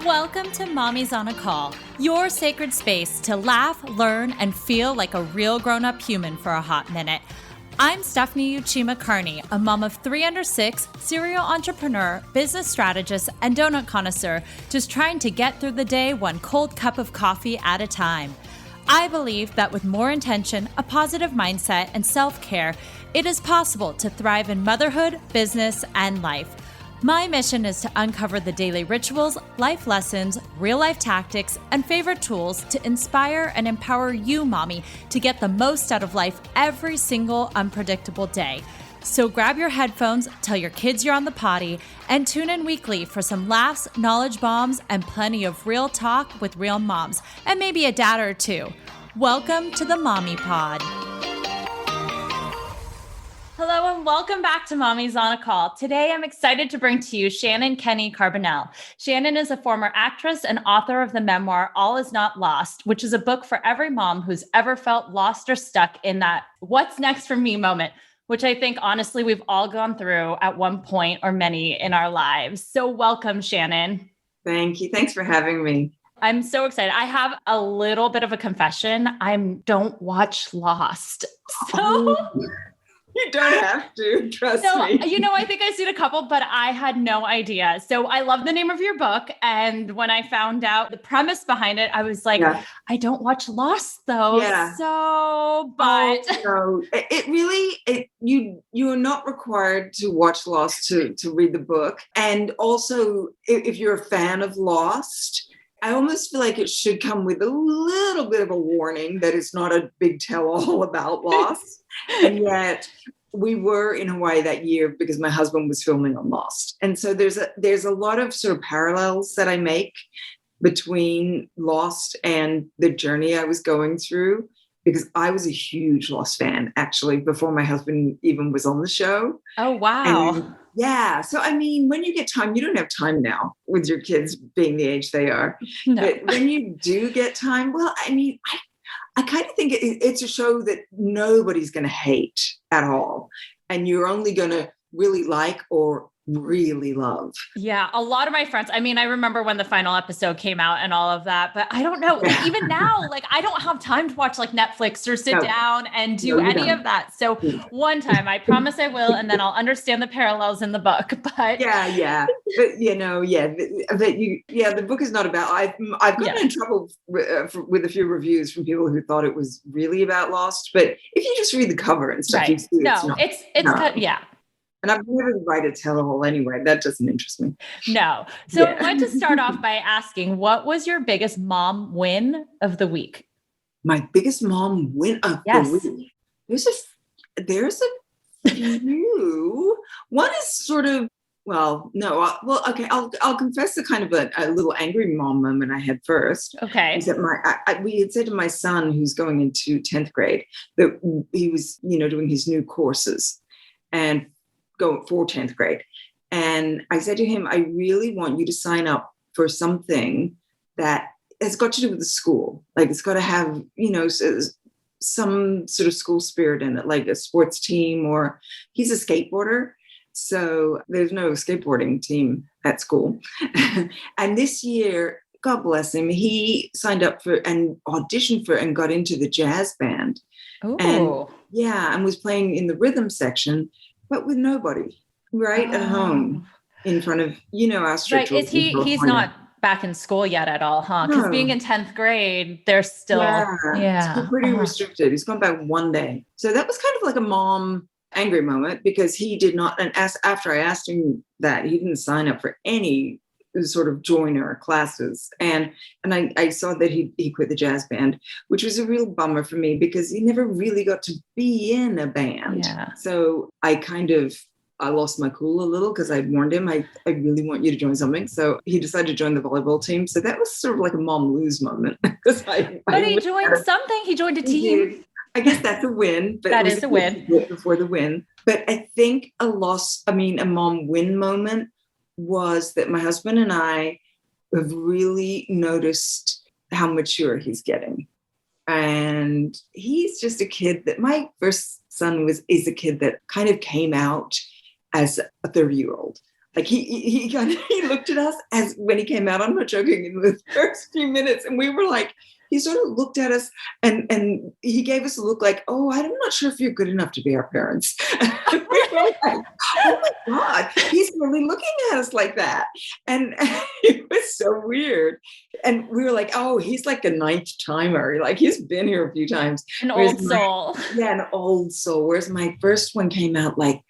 Welcome to Mommy's on a Call, your sacred space to laugh, learn, and feel like a real grown-up human for a hot minute. I'm Stephanie Uchima Carney, a mom of 3 under 6, serial entrepreneur, business strategist, and donut connoisseur, just trying to get through the day one cold cup of coffee at a time. I believe that with more intention, a positive mindset, and self-care, it is possible to thrive in motherhood, business, and life. My mission is to uncover the daily rituals, life lessons, real-life tactics, and favorite tools to inspire and empower you, mommy, to get the most out of life every single unpredictable day. So grab your headphones, tell your kids you're on the potty, and tune in weekly for some laughs, knowledge bombs, and plenty of real talk with real moms, and maybe a dad or two. Welcome to the Mommy Pod. Hello and welcome back to Mommy's on a Call. Today, I'm excited to bring to you Shannon Kenny Carbonell. Shannon is a former actress and author of the memoir, All Is Not Lost, which is a book for every mom who's ever felt lost or stuck in that what's next for me moment, which I think, honestly, we've all gone through at one point or many in our lives. So welcome, Shannon. Thank you. Thanks for having me. I'm so excited. I have a little bit of a confession. I don't watch Lost. So... You don't have to, trust me. I think I've seen a couple, but I had no idea. So I love the name of your book. And when I found out the premise behind it, I was like, I don't watch Lost though. Yeah. So, but you are not required to watch Lost to read the book. And also, if you're a fan of Lost, I almost feel like it should come with a little bit of a warning that it's not a big tell-all about Lost. And yet we were in Hawaii that year because my husband was filming on Lost. And so there's a lot of sort of parallels that I make between Lost and the journey I was going through, because I was a huge Lost fan, actually, before my husband even was on the show. Oh, wow. And yeah. So, I mean, when you get time, you don't have time now with your kids being the age they are. No. But when you do get time, well, I mean, I kind of think it's a show that nobody's going to hate at all. And you're only going to really like or really love. Yeah. A lot of my friends, I mean, I remember when the final episode came out and all of that, but I don't know, even now, like I don't have time to watch like Netflix or sit down and do any of that. So one time I promise I will, and then I'll understand the parallels in the book, but yeah. But the book is not about, I've gotten in trouble with a few reviews from people who thought it was really about Lost, but if you just read the cover and stuff, you see it's not. And I've never write a tell-all anyway. That doesn't interest me. No. So I want to start off by asking, what was your biggest mom win of the week? My biggest mom win of the week? There's a few. One is sort of, okay. I'll confess the kind of a little angry mom moment I had first. Okay. Is that we had said to my son, who's going into 10th grade, that he was, doing his new courses and go for 10th grade. And I said to him, I really want you to sign up for something that has got to do with the school. Like it's got to have, some sort of school spirit in it, like a sports team, or he's a skateboarder. So there's no skateboarding team at school. And this year, God bless him, he signed up for and auditioned for and got into the jazz band. Ooh. And was playing in the rhythm section, but with nobody at home in front of, our strict rules. He's not back in school yet at all, huh? Because being in 10th grade, they're still, it's pretty restricted. He's gone back one day. So that was kind of like a mom angry moment, because he did not, and after I asked him that, he didn't sign up for any sort of joiner classes. And I saw that he quit the jazz band, which was a real bummer for me because he never really got to be in a band. Yeah. So I lost my cool a little because I'd warned him, I really want you to join something. So he decided to join the volleyball team. So that was sort of like a mom lose moment. But he joined something. He joined a team. I guess that's a win. But that is a win. Before the win. But I think a mom win moment was that my husband and I have really noticed how mature he's getting. And he's just a kid that my first son is a kid that kind of came out as a 30-year-old. Like he looked at us as when he came out, I'm not joking, in the first few minutes, and we were like, he sort of looked at us and he gave us a look like, oh, I'm not sure if you're good enough to be our parents. We were like, oh my God, he's really looking at us like that. And it was so weird. And we were like, oh, he's like a ninth timer. Like he's been here a few times. An old soul. Yeah, an old soul. Whereas my first one came out like,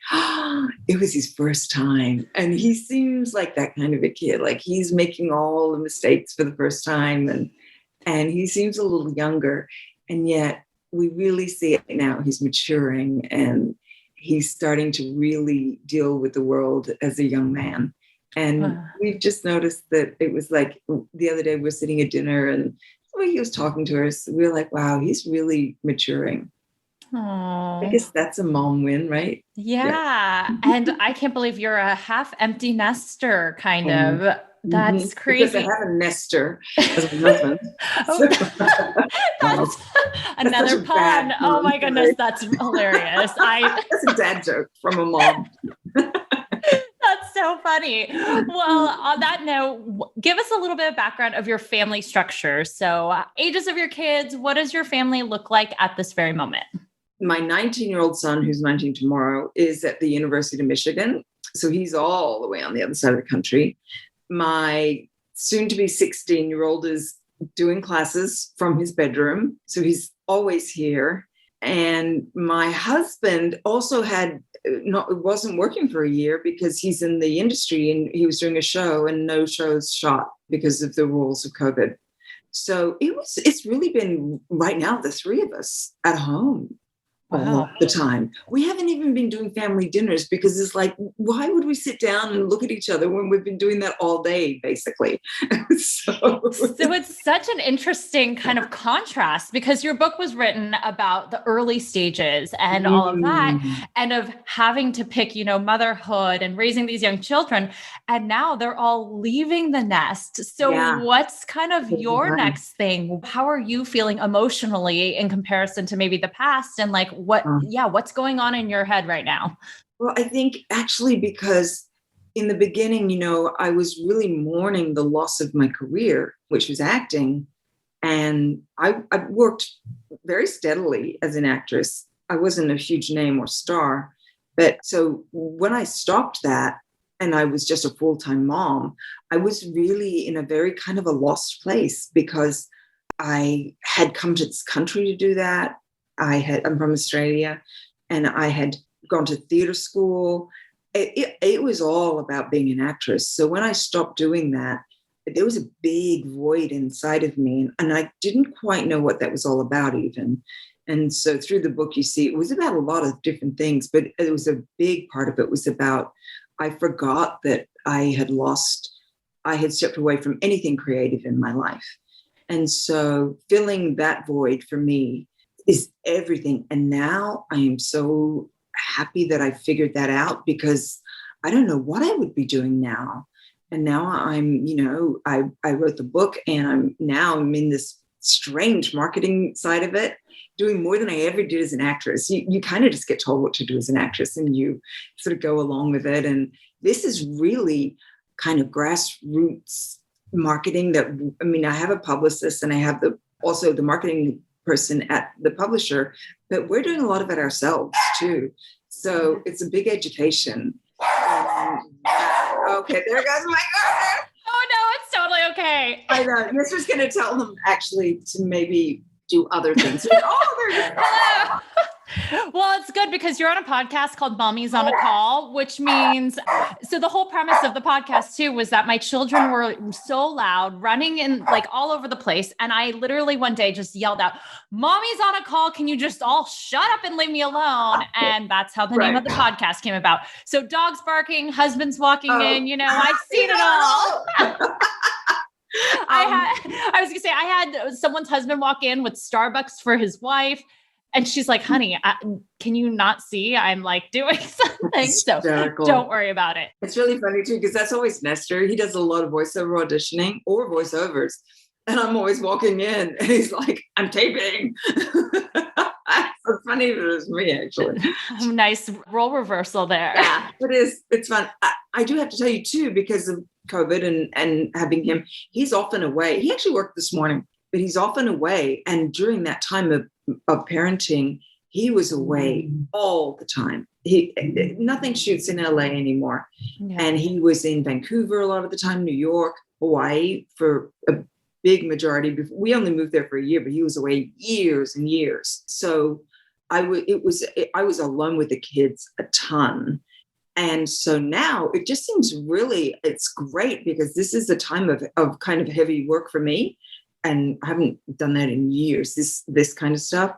it was his first time. And he seems like that kind of a kid. Like he's making all the mistakes for the first time. And he seems a little younger. And yet we really see it now. He's maturing and he's starting to really deal with the world as a young man. And we've just noticed that it was like the other day we're sitting at dinner and the way he was talking to us, we were like, wow, he's really maturing. Aww. I guess that's a mom win, right? Yeah. And I can't believe you're a half empty nester kind of. That's crazy. Because I have a Nestor as a husband. That's another pun. Oh my goodness, that's hilarious. That's a dad joke from a mom. That's so funny. Well, on that note, give us a little bit of background of your family structure. So ages of your kids, what does your family look like at this very moment? My 19-year-old son, who's 19 tomorrow, is at the University of Michigan. So he's all the way on the other side of the country. My soon-to-be 16-year-old is doing classes from his bedroom. So he's always here. And my husband also wasn't working for a year because he's in the industry and he was doing a show and no shows shot because of the rules of COVID. So it's really been right now, the three of us at home. All the time. We haven't even been doing family dinners because it's like, why would we sit down and look at each other when we've been doing that all day, basically? So it's such an interesting kind of contrast because your book was written about the early stages and all of that, and of having to pick, motherhood and raising these young children. And now they're all leaving the nest. So what's kind of your next thing? How are you feeling emotionally in comparison to maybe the past? And like, what's going on in your head right now? Well, I think actually because in the beginning, I was really mourning the loss of my career, which was acting. And I worked very steadily as an actress. I wasn't a huge name or star. But so when I stopped that and I was just a full-time mom, I was really in a very kind of a lost place because I had come to this country to do that. I'm from Australia and I had gone to theater school. It was all about being an actress. So when I stopped doing that, there was a big void inside of me and I didn't quite know what that was all about even. And so through the book, you see, it was about a lot of different things, but it was a big part of it was about, I forgot that I had stepped away from anything creative in my life. And so filling that void for me is everything. And now I am so happy that I figured that out because I don't know what I would be doing now. And now I'm, I wrote the book and I'm in this strange marketing side of it, doing more than I ever did as an actress. You kind of just get told what to do as an actress and you sort of go along with it. And this is really kind of grassroots marketing I have a publicist and I have also the marketing person at the publisher, but we're doing a lot of it ourselves too. So it's a big education. Okay, there goes my garden. Oh no, it's totally okay. I know. This was going to tell them actually to maybe do other things. Hello. Well, it's good because you're on a podcast called Mommies on a Call, which means, so the whole premise of the podcast too was that my children were so loud, running in like all over the place. And I literally one day just yelled out, "Mommy's on a call. Can you just all shut up and leave me alone?" And that's how the name of the podcast came about. So dogs barking, husbands walking in, I've seen it all. I was gonna say, I had someone's husband walk in with Starbucks for his wife. And she's like, "Honey, can you not see I'm like doing something?" So don't worry about it. It's really funny too, because that's always Nestor. He does a lot of voiceover auditioning or voiceovers. And I'm always walking in and he's like, "I'm taping." so funny if it was me, actually. Nice role reversal there. Yeah, it is. It's fun. I do have to tell you too, because of COVID and having him, he's often away. He actually worked this morning, but he's often away. And during that time of parenting, he was away all the time. Nothing shoots in LA anymore. Yeah. And he was in Vancouver a lot of the time, New York, Hawaii for a big majority. We only moved there for a year, but he was away years and years. So I was alone with the kids a ton. And so now it just seems it's great, because this is a time of kind of heavy work for me. And I haven't done that in years, this kind of stuff.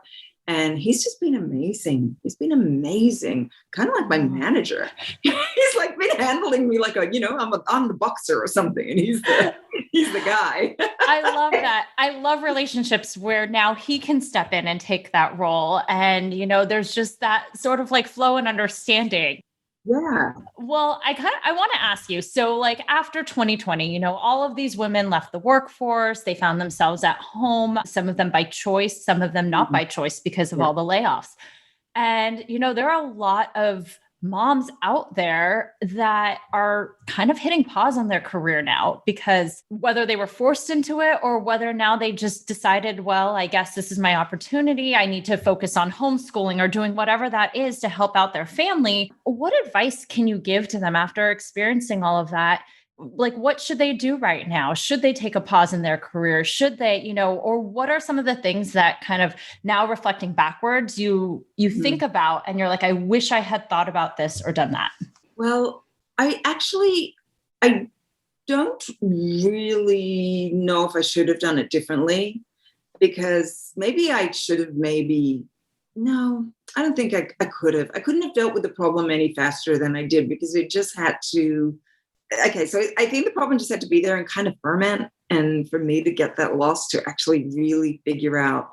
And he's just been amazing. He's been amazing, kind of like my manager. He's like been handling me like I'm the boxer or something, and he's the guy. I love that. I love relationships where now he can step in and take that role, and there's just that sort of like flow and understanding. Yeah. Well, I want to ask you, so like after 2020, all of these women left the workforce, they found themselves at home, some of them by choice, some of them not by choice because of all the layoffs. And, there are a lot of moms out there that are kind of hitting pause on their career now, because whether they were forced into it or whether now they just decided, well, I guess this is my opportunity. I need to focus on homeschooling or doing whatever that is to help out their family. What advice can you give to them after experiencing all of that? Like, what should they do right now? Should they take a pause in their career? Should they, or what are some of the things that kind of now reflecting backwards, you think about and you're like, I wish I had thought about this or done that? Well, I don't really know if I should have done it differently, because maybe I should have no, I don't think I could have. I couldn't have dealt with the problem any faster than I did, because it just had to. Okay, so I think the problem just had to be there and kind of ferment. And for me to get that loss to actually really figure out,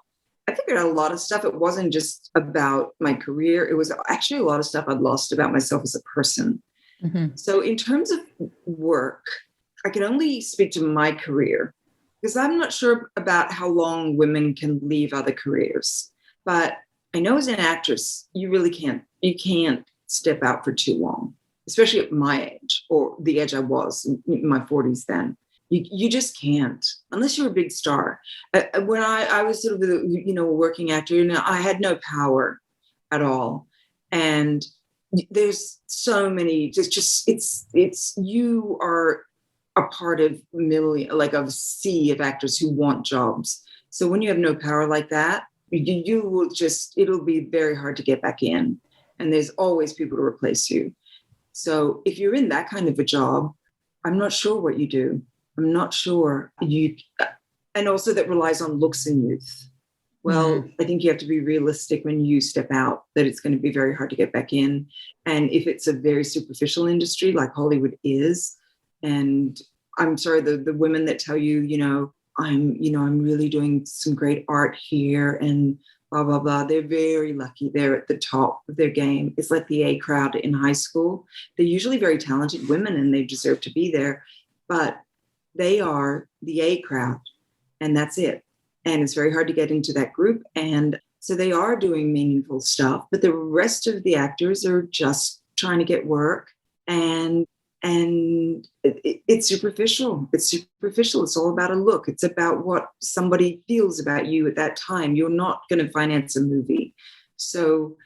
I figured out a lot of stuff. It wasn't just about my career. It was actually a lot of stuff I'd lost about myself as a person. Mm-hmm. So in terms of work, I can only speak to my career, because I'm not sure about how long women can leave other careers. But I know as an actress, you can't step out for too long, especially at my age, or the age I was in my 40s then. You just can't, unless you're a big star. When I was sort of a working actor, I had no power at all. And there's so many, it's you are a part of a sea of actors who want jobs. So when you have no power like that, you will it'll be very hard to get back in. And there's always people to replace you. So if you're in that kind of a job, I'm not sure what you do. I'm not sure and also that relies on looks and youth. Well, I think you have to be realistic when you step out, that it's going to be very hard to get back in. And if it's a very superficial industry like Hollywood is, and I'm sorry, the women that tell you, I'm really doing some great art here and blah, blah, blah. They're very lucky. They're at the top of their game. It's like the A crowd in high school. They're usually very talented women and they deserve to be there, but they are the A crowd and that's it. And it's very hard to get into that group. And so they are doing meaningful stuff, but the rest of the actors are just trying to get work. And it's superficial. It's superficial. It's all about a look. It's about what somebody feels about you at that time. You're not going to finance a movie. So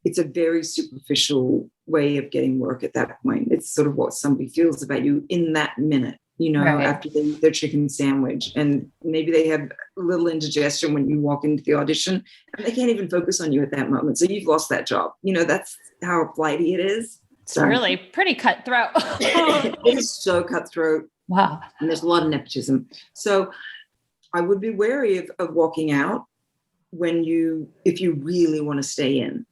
it's a very superficial way of getting work at that point. It's sort of what somebody feels about you in that minute, right. After they eat their chicken sandwich. And maybe they have a little indigestion when you walk into the audition and they can't even focus on you at that moment. So you've lost that job. That's how flighty it is. So, it's really pretty cutthroat. It is so cutthroat. Wow. And there's a lot of nepotism. So I would be wary of walking out if you really want to stay in.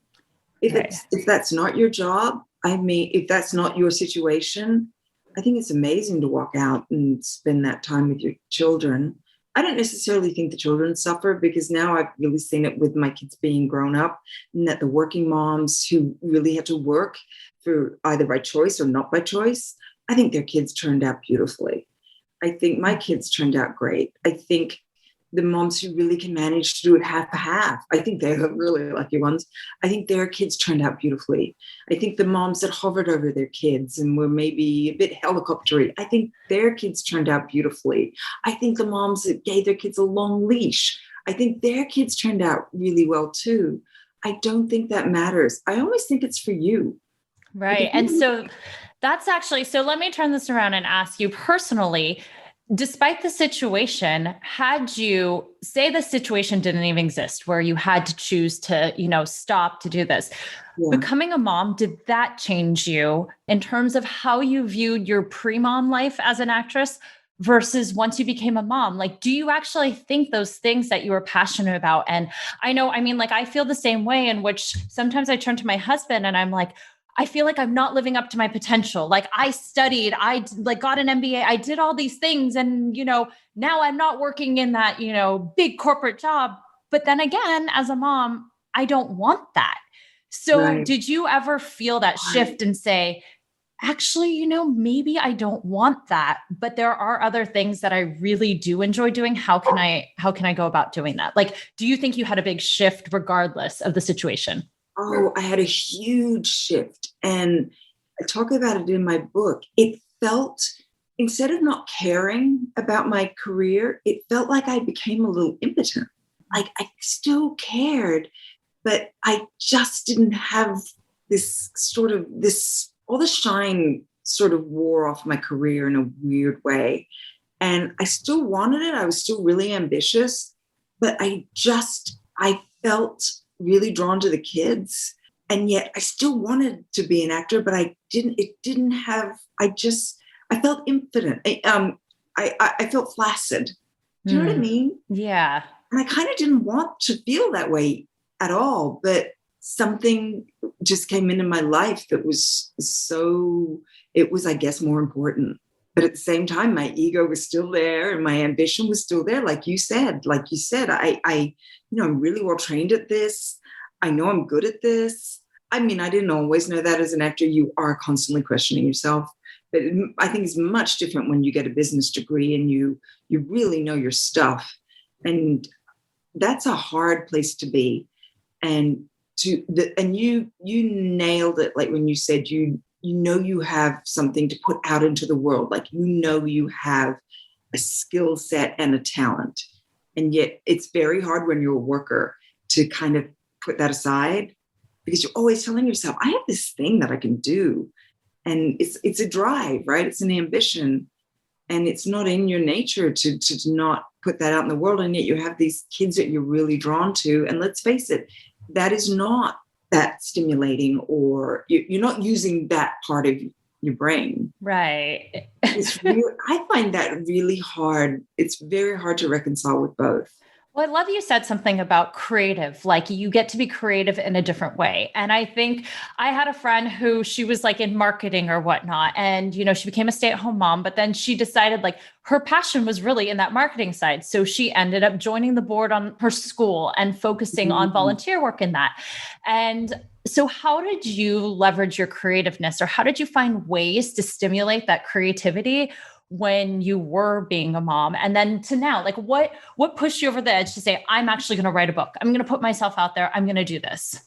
If that's not your job, if that's not your situation, I think it's amazing to walk out and spend that time with your children. I don't necessarily think the children suffer, because now I've really seen it with my kids being grown up, and that the working moms who really had to work for either by choice or not by choice, I think their kids turned out beautifully. I think my kids turned out great. I think the moms who really can manage to do it half a half, I think they're the really lucky ones. I think their kids turned out beautifully. I think the moms that hovered over their kids and were maybe a bit helicoptery, I think their kids turned out beautifully. I think the moms that gave their kids a long leash, I think their kids turned out really well too. I don't think that matters. I always think it's for you. Right. And so that's actually, so let me turn this around and ask you personally, despite the situation, had you say the situation didn't even exist where you had to choose to, stop to do this, becoming a mom, did that change you in terms of how you viewed your pre-mom life as an actress versus once you became a mom? Like, do you actually think those things that you were passionate about? And I feel the same way, in which sometimes I turn to my husband and I'm like, I feel like I'm not living up to my potential. Like, I studied, I got an MBA, I did all these things. And, now I'm not working in that, big corporate job. But then again, as a mom, I don't want that. So did you ever feel that shift and say, actually, maybe I don't want that, but there are other things that I really do enjoy doing. How can I go about doing that? Like, do you think you had a big shift regardless of the situation? Oh, I had a huge shift. And I talk about it in my book. It felt, instead of not caring about my career, it felt like I became a little impotent. Like, I still cared, but I just didn't have all the shine sort of wore off my career in a weird way. And I still wanted it. I was still really ambitious, but I felt really drawn to the kids. And yet I still wanted to be an actor, but I felt impotent. I felt flaccid. Do you know what I mean? Yeah. And I kind of didn't want to feel that way at all, but something just came into my life that was I guess, more important. But at the same time, my ego was still there and my ambition was still there. Like you said, I'm really well trained at this. I know I'm good at this. I mean, I didn't always know that as an actor. You are constantly questioning yourself. But I think it's much different when you get a business degree and you really know your stuff. And that's a hard place to be. And you nailed it. Like when you said you have something to put out into the world, like you have a skill set and a talent. And yet it's very hard when you're a worker to kind of put that aside, because you're always telling yourself, I have this thing that I can do. And it's a drive, right? It's an ambition. And it's not in your nature to not put that out in the world. And yet you have these kids that you're really drawn to. And let's face it, that is not that stimulating, or you're not using that part of your brain. Right. I find that really hard. It's very hard to reconcile with both. Well, I love you said something about creative, like you get to be creative in a different way. And I think I had a friend who she was like in marketing or whatnot. And, she became a stay-at-home mom, but then she decided like her passion was really in that marketing side. So she ended up joining the board on her school and focusing on volunteer work in that. And so how did you leverage your creativeness, or how did you find ways to stimulate that creativity when you were being a mom? And then to now, like what pushed you over the edge to say, I'm actually going to write a book. I'm going to put myself out there. I'm going to do this.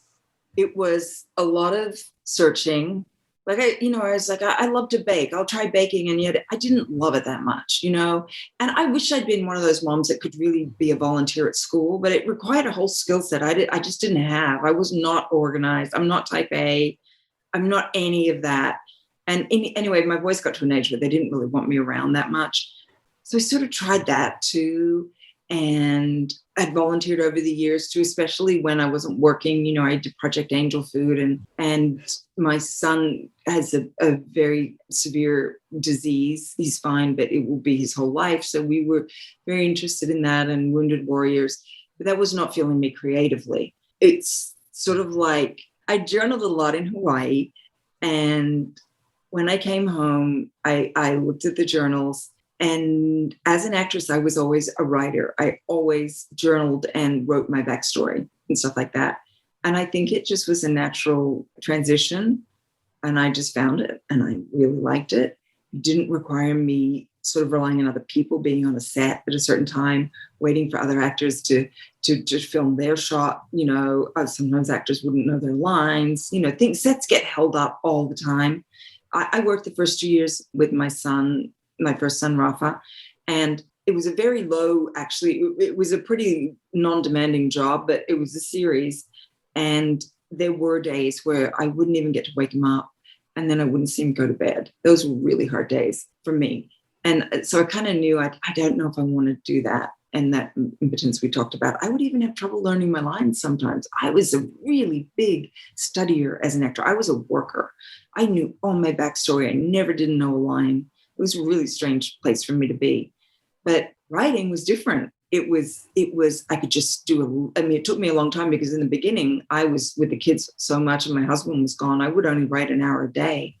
It was a lot of searching. Like, I was like, I love to bake. I'll try baking. And yet I didn't love it that much, and I wish I'd been one of those moms that could really be a volunteer at school, but it required a whole skill set I just didn't have. I was not organized. I'm not type A. I'm not any of that. And anyway, my boys got to an age where they didn't really want me around that much. So I sort of tried that too. And I'd volunteered over the years too, especially when I wasn't working. I did Project Angel Food, and my son has a very severe disease. He's fine, but it will be his whole life. So we were very interested in that, and Wounded Warriors. But that was not filling me creatively. It's sort of like I journaled a lot in Hawaii, and when I came home, I looked at the journals, and as an actress, I was always a writer. I always journaled and wrote my backstory and stuff like that. And I think it just was a natural transition, and I just found it and I really liked it. It didn't require me sort of relying on other people, being on a set at a certain time, waiting for other actors to just film their shot. Sometimes actors wouldn't know their lines. Sets get held up all the time. I worked the first 2 years with my first son, Rafa, and it was a very low, actually, it was a pretty non-demanding job, but it was a series. And there were days where I wouldn't even get to wake him up, and then I wouldn't see him go to bed. Those were really hard days for me. And so I kind of knew I don't know if I want to do that. And that impotence we talked about, I would even have trouble learning my lines sometimes. I was a really big studier as an actor. I was a worker. I knew all my backstory. I never didn't know a line. It was a really strange place for me to be. But writing was different. It was, I could just it took me a long time because in the beginning I was with the kids so much and my husband was gone. I would only write an hour a day.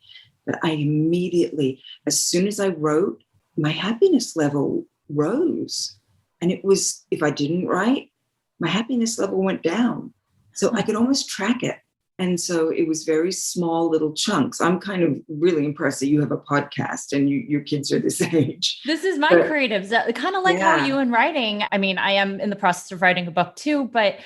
But I immediately, as soon as I wrote, my happiness level rose. And it was, if I didn't write, my happiness level went down. So I could almost track it. And so it was very small little chunks. I'm kind of really impressed that you have a podcast and your kids are this age. This is my creatives, kind of like how you in writing. I mean, I am in the process of writing a book too, but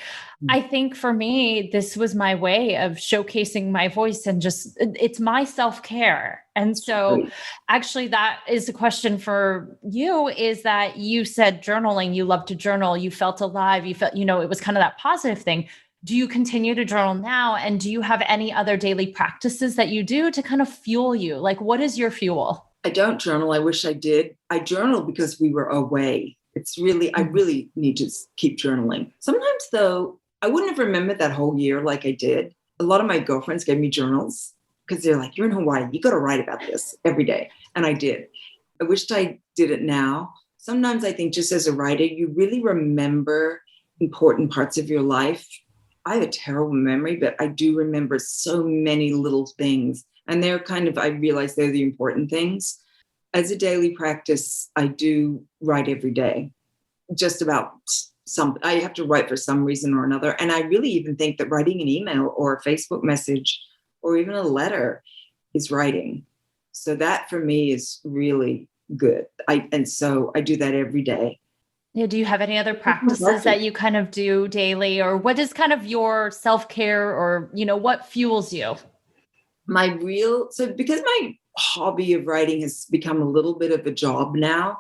I think for me, this was my way of showcasing my voice and just, it's my self-care. And so actually that is the question for you, is that you said journaling, you love to journal, you felt alive, you felt, it was kind of that positive thing. Do you continue to journal now? And do you have any other daily practices that you do to kind of fuel you? Like, what is your fuel? I don't journal. I wish I did. I journal because we were away. I really need to keep journaling. Sometimes though, I wouldn't have remembered that whole year like I did. A lot of my girlfriends gave me journals because they're like, you're in Hawaii, you got to write about this every day. And I did. I wished I did it now. Sometimes I think just as a writer, you really remember important parts of your life. I have a terrible memory, but I do remember so many little things. And I realize they're the important things. As a daily practice, I do write every day, just about I have to write for some reason or another. And I really even think that writing an email or a Facebook message or even a letter is writing. So that for me is really good. So I do that every day. Yeah. Do you have any other practices that you kind of do daily, or what is kind of your self-care, or, what fuels you? Because my hobby of writing has become a little bit of a job now,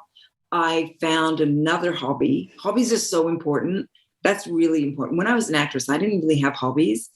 I found another hobby. Hobbies are so important. That's really important. When I was an actress, I didn't really have hobbies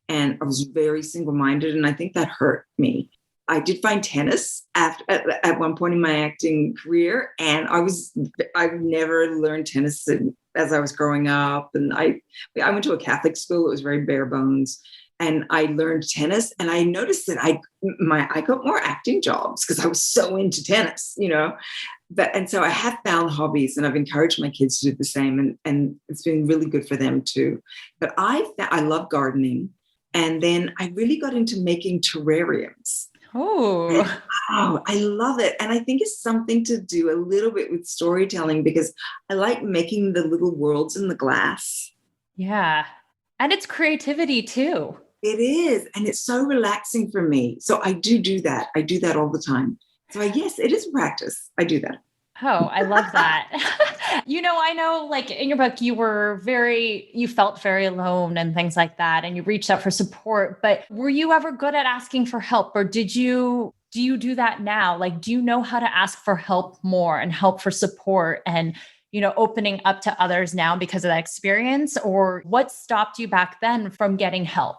and I was very single-minded. And I think that hurt me. I did find tennis at one point in my acting career, and I've never learned tennis as I was growing up. And I went to a Catholic school. It was very bare bones, and I learned tennis. And I noticed that I got more acting jobs because I was so into tennis, and so I have found hobbies, and I've encouraged my kids to do the same, and it's been really good for them too. But I love gardening, and then I really got into making terrariums. Oh, I love it. And I think it's something to do a little bit with storytelling because I like making the little worlds in the glass. Yeah. And it's creativity too. It is. And it's so relaxing for me. So I do that. I do that all the time. So yes, it is practice. I do that. Oh, I love that. I know like in your book, you felt very alone and things like that, and you reached out for support, but were you ever good at asking for help, or do you do that now? Like, do you know how to ask for help more and help for support and, opening up to others now because of that experience? Or what stopped you back then from getting help?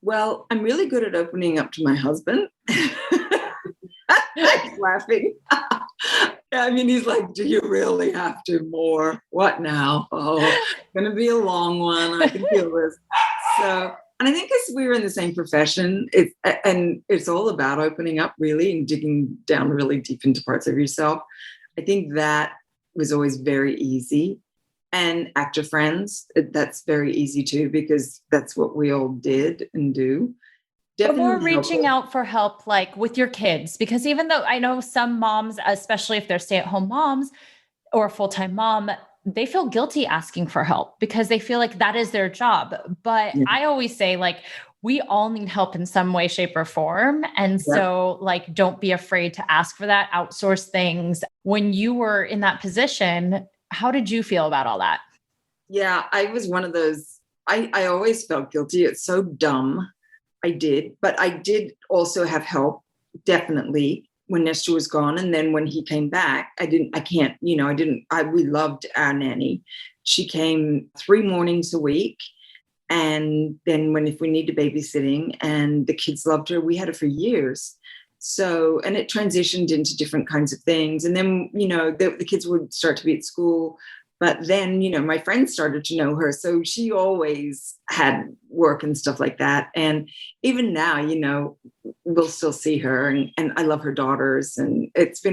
Well, I'm really good at opening up to my husband. He's laughing. I mean, he's like, do you really have to more? What now? Oh, it's going to be a long one. I can feel this. So, and I think because we're in the same profession, it's all about opening up really and digging down really deep into parts of yourself. I think that was always very easy. And actor friends, that's very easy too, because that's what we all did and do. Or reaching out for help, like with your kids, because even though I know some moms, especially if they're stay-at-home moms or a full-time mom, they feel guilty asking for help because they feel like that is their job. But I always say, like, we all need help in some way, shape, or form. And so like, don't be afraid to ask for that, outsource things. When you were in that position, how did you feel about all that? Yeah, I was one of those. I always felt guilty. It's so dumb. I did, but I did also have help, definitely, when Nestor was gone. And then when he came back, we loved our nanny. She came 3 mornings a week. And then if we needed babysitting and the kids loved her, we had her for years. So, and it transitioned into different kinds of things. And then, the kids would start to be at school. But then, my friends started to know her. So she always had work and stuff like that. And even now, we'll still see her. And I love her daughters. And it's a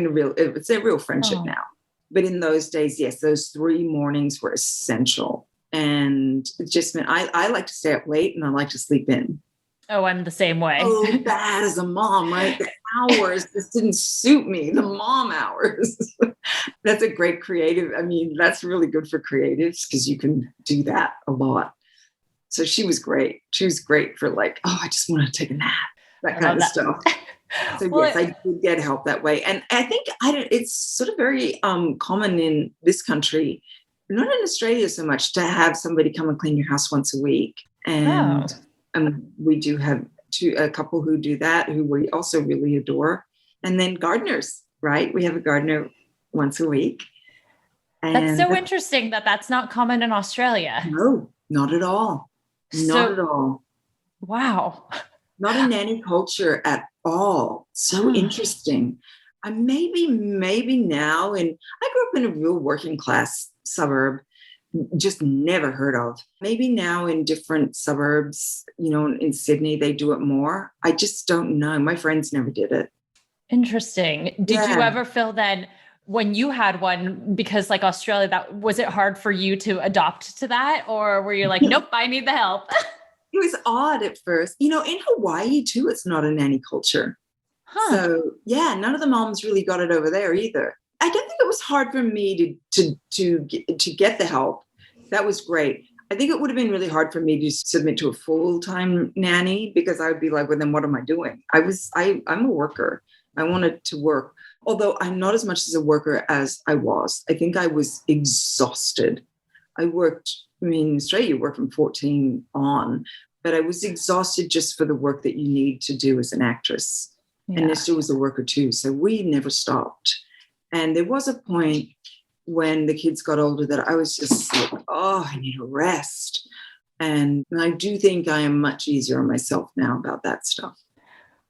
real friendship now. But in those days, yes, those 3 mornings were essential. And it just meant I like to stay up late and I like to sleep in. Oh, I'm the same way. Oh, bad as a mom, right? The hours just didn't suit me, the mom hours. That's a great creative. I mean, that's really good for creatives because you can do that a lot. So she was great. She was great for like, I just want to take a nap, that kind of stuff. So yes, I did get help that way. And I think it's sort of very common in this country, not in Australia so much, to have somebody come and clean your house once a week. And we do have a couple who do that, who we also really adore. And then gardeners, right? We have a gardener once a week. And that's so interesting that's not common in Australia. No, not at all. Not at all. Wow. Not a nanny culture at all. So interesting. Maybe now, and I grew up in a real working class suburb, just never heard of. Maybe now in different suburbs, in Sydney, they do it more. I just don't know. My friends never did it. Interesting. Did you ever feel then when you had one, because like Australia, was it hard for you to adopt to that? Or were you like, nope, I need the help? It was odd at first. In Hawaii too, it's not a nanny culture. So yeah, none of the moms really got it over there either. I don't think it was hard for me to get the help. That was great. I think it would have been really hard for me to submit to a full-time nanny because I would be like, well, then what am I doing? I'm a worker. I wanted to work, although I'm not as much as a worker as I was. I think I was exhausted. In Australia, you work from 14 on, but I was exhausted just for the work that you need to do as an actress. Yeah. And Nestor was a worker too. So we never stopped. And there was a point when the kids got older that I was just like, I need a rest. And I do think I am much easier on myself now about that stuff.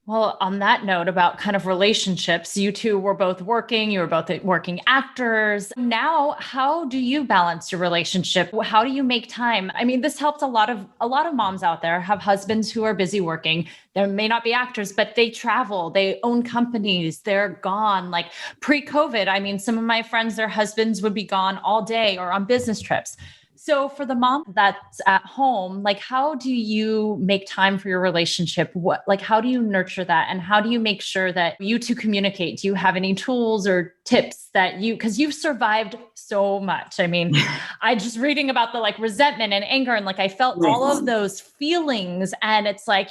Well, on that note about kind of relationships, you two were both working, you were both working actors. Now, how do you balance your relationship? How do you make time? I mean, this helps a lot of moms out there have husbands who are busy working. They may not be actors, but they travel, they own companies, they're gone. Like pre-COVID, I mean, some of my friends, their husbands would be gone all day or on business trips. So for the mom that's at home, like, how do you make time for your relationship? How do you nurture that? And how do you make sure that you two communicate? Do you have any tools or tips because you've survived so much. I mean, I just reading about the like resentment and anger and like, I felt all of those feelings and it's like,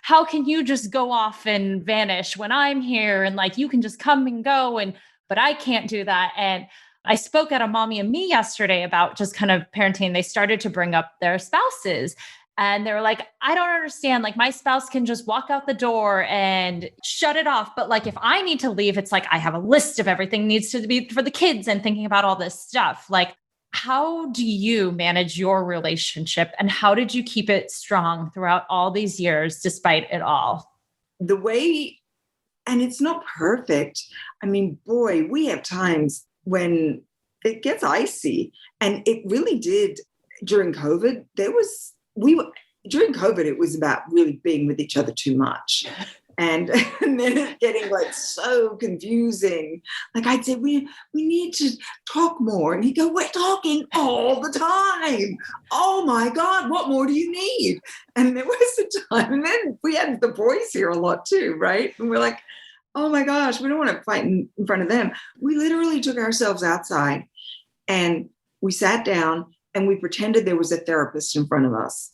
how can you just go off and vanish when I'm here? And like, you can just come and go but I can't do that. And I spoke at a Mommy and Me yesterday about just kind of parenting. They started to bring up their spouses and they were like, I don't understand. Like my spouse can just walk out the door and shut it off. But like, if I need to leave, it's like, I have a list of everything needs to be for the kids and thinking about all this stuff. Like, how do you manage your relationship and how did you keep it strong throughout all these years, despite it all? And it's not perfect. I mean, boy, we have times when it gets icy, and it really did during COVID. During COVID, it was about really being with each other too much. And then it getting like so confusing. Like I'd say, we need to talk more. And he'd go, we're talking all the time. Oh my God, what more do you need? And there was a time, and then we had the boys here a lot too, right? And we're like, oh my gosh, we don't want to fight in front of them. We literally took ourselves outside and we sat down and we pretended there was a therapist in front of us.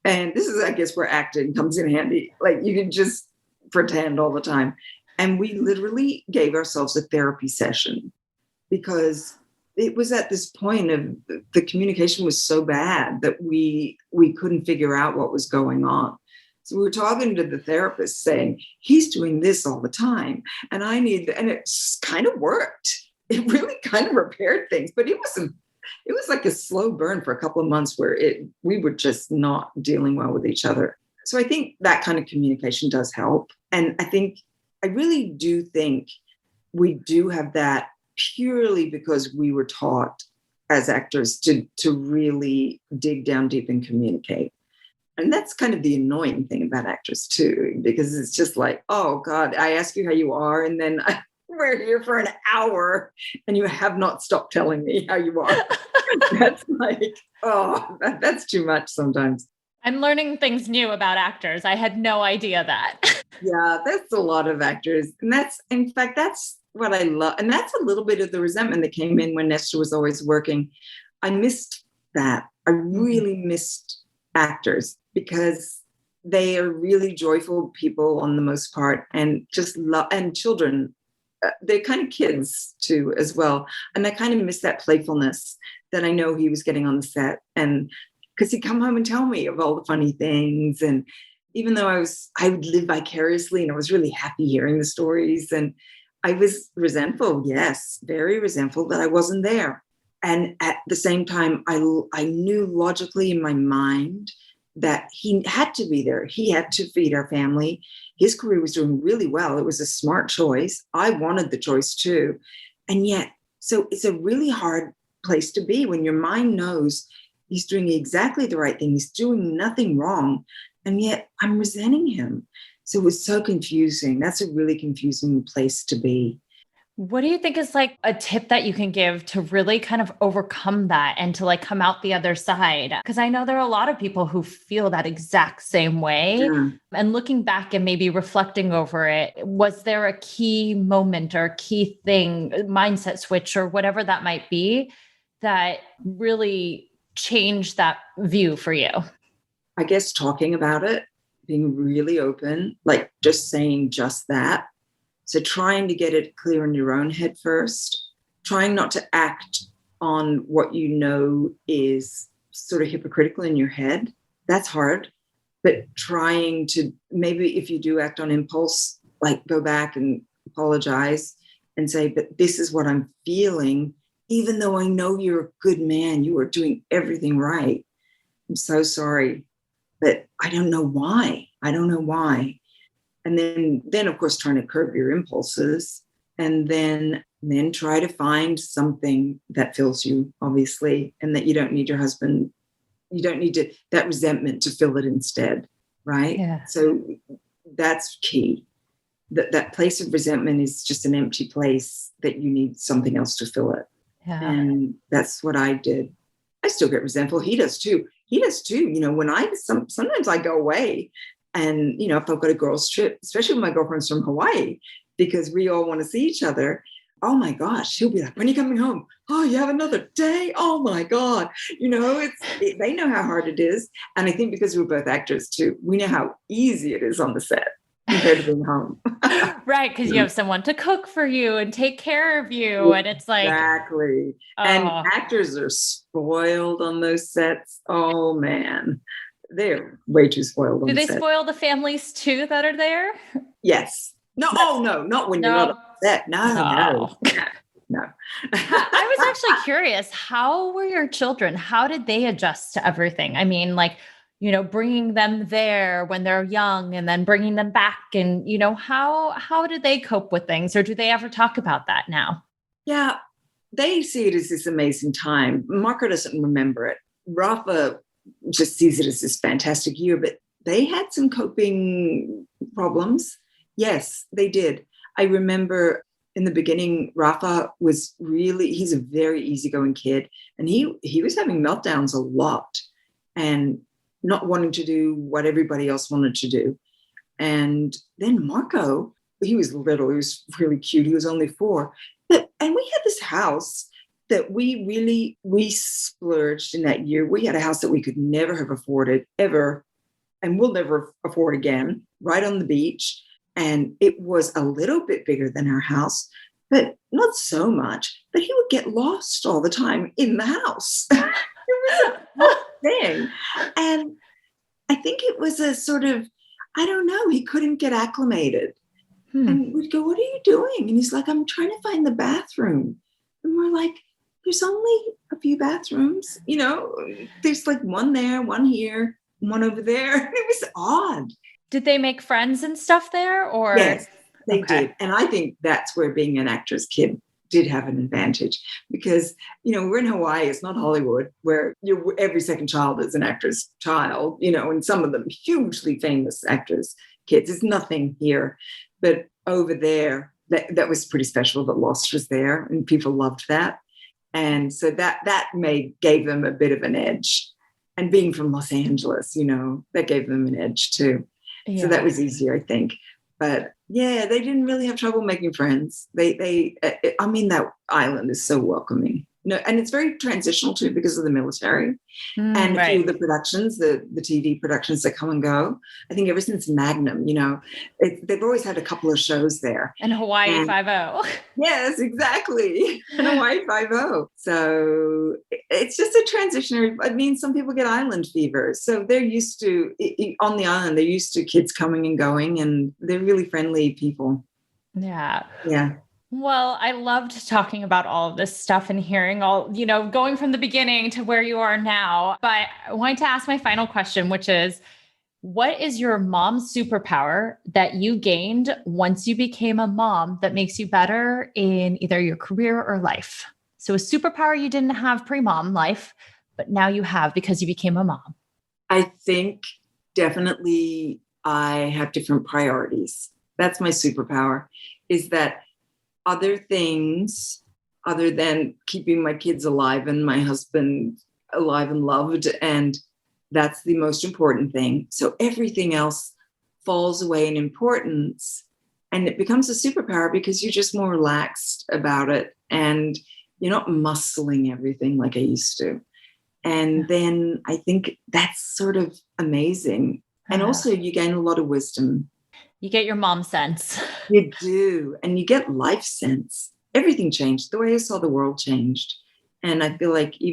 And this is, I guess, where acting comes in handy. Like you can just pretend all the time. And we literally gave ourselves a therapy session because it was at this point of the communication was so bad that we couldn't figure out what was going on. So we were talking to the therapist saying, he's doing this all the time. And and it kind of worked. It really kind of repaired things, but it was like a slow burn for a couple of months where we were just not dealing well with each other. So I think that kind of communication does help. And I really do think we do have that purely because we were taught as actors to really dig down deep and communicate. And that's kind of the annoying thing about actors too, because it's just like, oh God, I ask you how you are. And then we're here for an hour and you have not stopped telling me how you are. That's like, that's too much sometimes. I'm learning things new about actors. I had no idea that. Yeah, that's a lot of actors. And that's what I love. And that's a little bit of the resentment that came in when Nestor was always working. I missed that. I really missed actors because they are really joyful people on the most part and just love, and children, they're kind of kids too as well. And I kind of miss that playfulness that I know he was getting on the set. And because he'd come home and tell me of all the funny things. And even though I would live vicariously and I was really happy hearing the stories. And I was resentful, yes, very resentful that I wasn't there. And at the same time, I knew logically in my mind that he had to be there. He had to feed our family. His career was doing really well. It was a smart choice. I wanted the choice too. And yet, so it's a really hard place to be when your mind knows he's doing exactly the right thing. He's doing nothing wrong. And yet I'm resenting him. So it was so confusing. That's a really confusing place to be. What do you think is like a tip that you can give to really kind of overcome that and to like come out the other side? Because I know there are a lot of people who feel that exact same way. Yeah. And looking back and maybe reflecting over it, was there a key moment or key thing, mindset switch or whatever that might be that really changed that view for you? I guess talking about it, being really open, like just saying just that. So trying to get it clear in your own head first, trying not to act on what you know is sort of hypocritical in your head. That's hard. But trying to, maybe if you do act on impulse, like go back and apologize and say, but this is what I'm feeling, even though I know you're a good man, you are doing everything right. I'm so sorry, but I don't know why. And then of course, trying to curb your impulses and then try to find something that fills you, obviously, and that you don't need your husband. You don't need that resentment to fill it instead. Right. Yeah. So that's key. That place of resentment is just an empty place that you need something else to fill it. Yeah. And that's what I did. I still get resentful. He does too. You know, when sometimes I go away and, you know, if I've got a girls' trip, especially when my girlfriend's from Hawaii, because we all want to see each other. Oh my gosh, he'll be like, when are you coming home? Oh, you have another day? Oh my God. You know, they know how hard it is. And I think because we're both actors too, we know how easy it is on the set compared to being home. Right. Because you have someone to cook for you and take care of you. And it's like. Exactly. And actors are spoiled on those sets. Oh man, they're way too spoiled on Do the they set. spoil the families too that are there? Yes. No. Oh no, not when you're not on set. No. I was actually curious, how were your children? How did they adjust to everything? I mean, like, you know, bringing them there when they're young and then bringing them back and, you know, how do they cope with things or do they ever talk about that now? Yeah, they see it as this amazing time. Marco doesn't remember it. Rafa just sees it as this fantastic year, but they had some coping problems. Yes, they did. I remember in the beginning, Rafa he's a very easygoing kid. And he was having meltdowns a lot and not wanting to do what everybody else wanted to do. And then Marco, he was little, he was really cute. He was only 4. And we had this house that we splurged in that year. We had a house that we could never have afforded ever. and we'll never afford again, right on the beach. And it was a little bit bigger than our house, but not so much. But he would get lost all the time in the house. It was a whole thing. And I think it was a sort of, I don't know, he couldn't get acclimated. And we'd go, what are you doing? And he's like, I'm trying to find the bathroom. And we're like, there's only a few bathrooms, there's like one there, one here, one over there. It was odd. Did they make friends and stuff there, or? Yes, they did. And I think that's where being an actor's kid did have an advantage, because, we're in Hawaii. It's not Hollywood, where every second child is an actor's child, and some of them hugely famous actors' kids. It's nothing here. But over there, that was pretty special that Lost was there, and people loved that. And so that gave them a bit of an edge. And being from Los Angeles, that gave them an edge too. Yeah. So that was easier, I think. But yeah, they didn't really have trouble making friends. That island is so welcoming. And it's very transitional too, because of the military and a few of the productions, the TV productions that come and go. I think ever since Magnum, they've always had a couple of shows there. And Hawaii 5-0. Yes, exactly. And Hawaii 5-0. So it's just a transitionary. I mean, some people get island fever. So they're used to, on the island, they're used to kids coming and going, and they're really friendly people. Yeah. Yeah. Well, I loved talking about all of this stuff and hearing all, going from the beginning to where you are now. But I wanted to ask my final question, which is, what is your mom's superpower that you gained once you became a mom that makes you better in either your career or life? So a superpower you didn't have pre-mom life, but now you have because you became a mom. I think definitely I have different priorities. That's my superpower, is that other things other than keeping my kids alive and my husband alive and loved. And that's the most important thing. So everything else falls away in importance, and it becomes a superpower because you're just more relaxed about it. And you're not muscling everything like I used to. And then I think that's sort of amazing. And also you gain a lot of wisdom. You get your mom sense. You do. And you get life sense. Everything changed. The way I saw the world changed. And I feel like you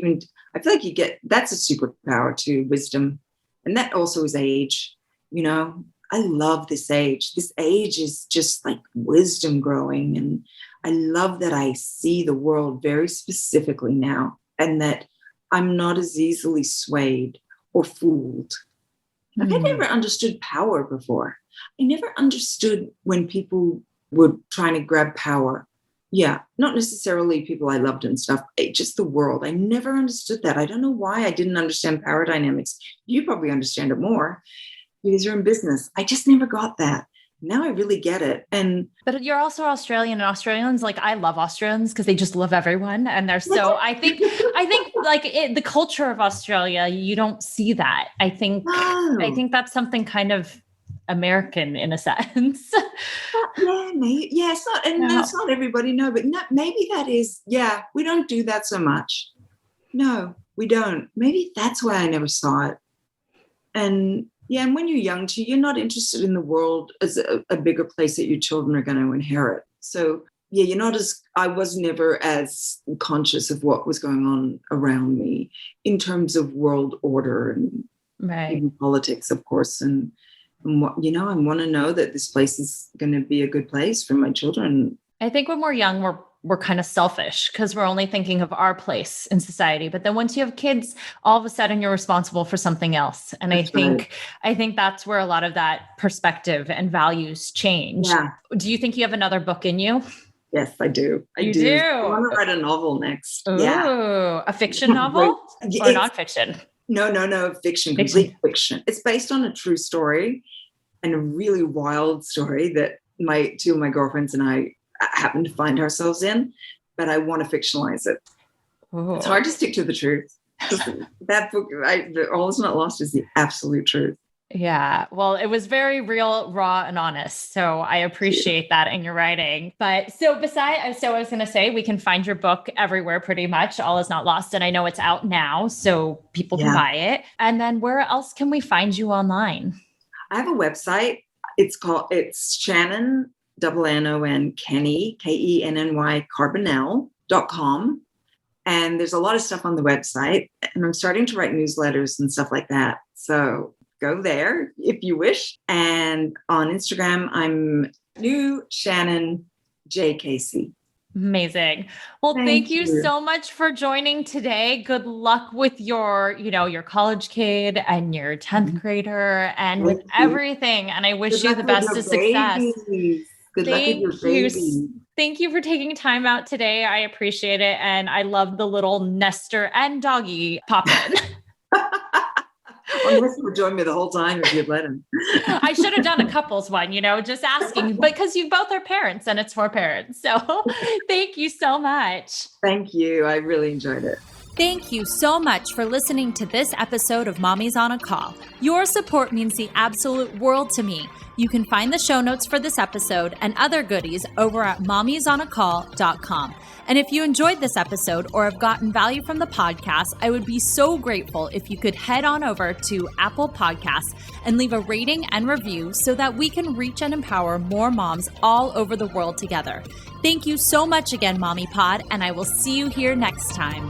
get, that's a superpower too, wisdom. And that also is age. I love this age. This age is just like wisdom growing. And I love that I see the world very specifically now, and that I'm not as easily swayed or fooled. Like I never understood power before. I never understood when people were trying to grab power. Yeah, not necessarily people I loved and stuff, just the world. I never understood that. I don't know why I didn't understand power dynamics. You probably understand it more because you're in business. I just never got that. Now I really get it. But you're also Australian, and Australians, like, I love Australians because they just love everyone. And they're so, I think like the culture of Australia, you don't see that. I think that's something kind of American in a sense. It's not, and that's not everybody, no, but maybe that is, we don't do that so much. No, we don't. Maybe that's why I never saw it. And when you're young too, you're not interested in the world as a bigger place that your children are going to inherit. So I was never as conscious of what was going on around me in terms of world order and even politics, of course. And what, I want to know that this place is going to be a good place for my children. I think when we're young, we're kind of selfish because we're only thinking of our place in society. But then once you have kids, all of a sudden you're responsible for something else. And I think that's where a lot of that perspective and values change. Yeah. Do you think you have another book in you? Yes, I do. I do. I want to write a novel next. Ooh, a fiction novel or nonfiction? No, fiction, complete fiction. It's based on a true story and a really wild story that two of my girlfriends and I happen to find ourselves in, but I want to fictionalize it. Ooh. It's hard to stick to the truth. That book, All Is Not Lost, is the absolute truth. Yeah. Well, it was very real, raw, and honest. So I appreciate that in your writing. But so I was going to say, we can find your book everywhere pretty much. All is Not Lost. And I know it's out now, so people can buy it. And then where else can we find you online? I have a website. It's Shannon, N-O-N, Kenny, Kenny, Carbonell.com. And there's a lot of stuff on the website. And I'm starting to write newsletters and stuff like that. So go there if you wish. And on Instagram, I'm new Shannon JKC. Amazing. Well, thank you so much for joining today. Good luck with your college kid and your 10th grader and with everything. And I wish you the best of success. Good luck with your baby. Thank you for taking time out today. I appreciate it. And I love the little Nestor and doggy pop-in. Well, Nestor would join me the whole time if you'd let him. I should have done a couples one, just asking, because you both are parents and it's for parents. So thank you so much. Thank you. I really enjoyed it. Thank you so much for listening to this episode of Mommy's on a Call. Your support means the absolute world to me. You can find the show notes for this episode and other goodies over at mommysonacall.com. And if you enjoyed this episode or have gotten value from the podcast, I would be so grateful if you could head on over to Apple Podcasts and leave a rating and review so that we can reach and empower more moms all over the world together. Thank you so much again, Mommy Pod, and I will see you here next time.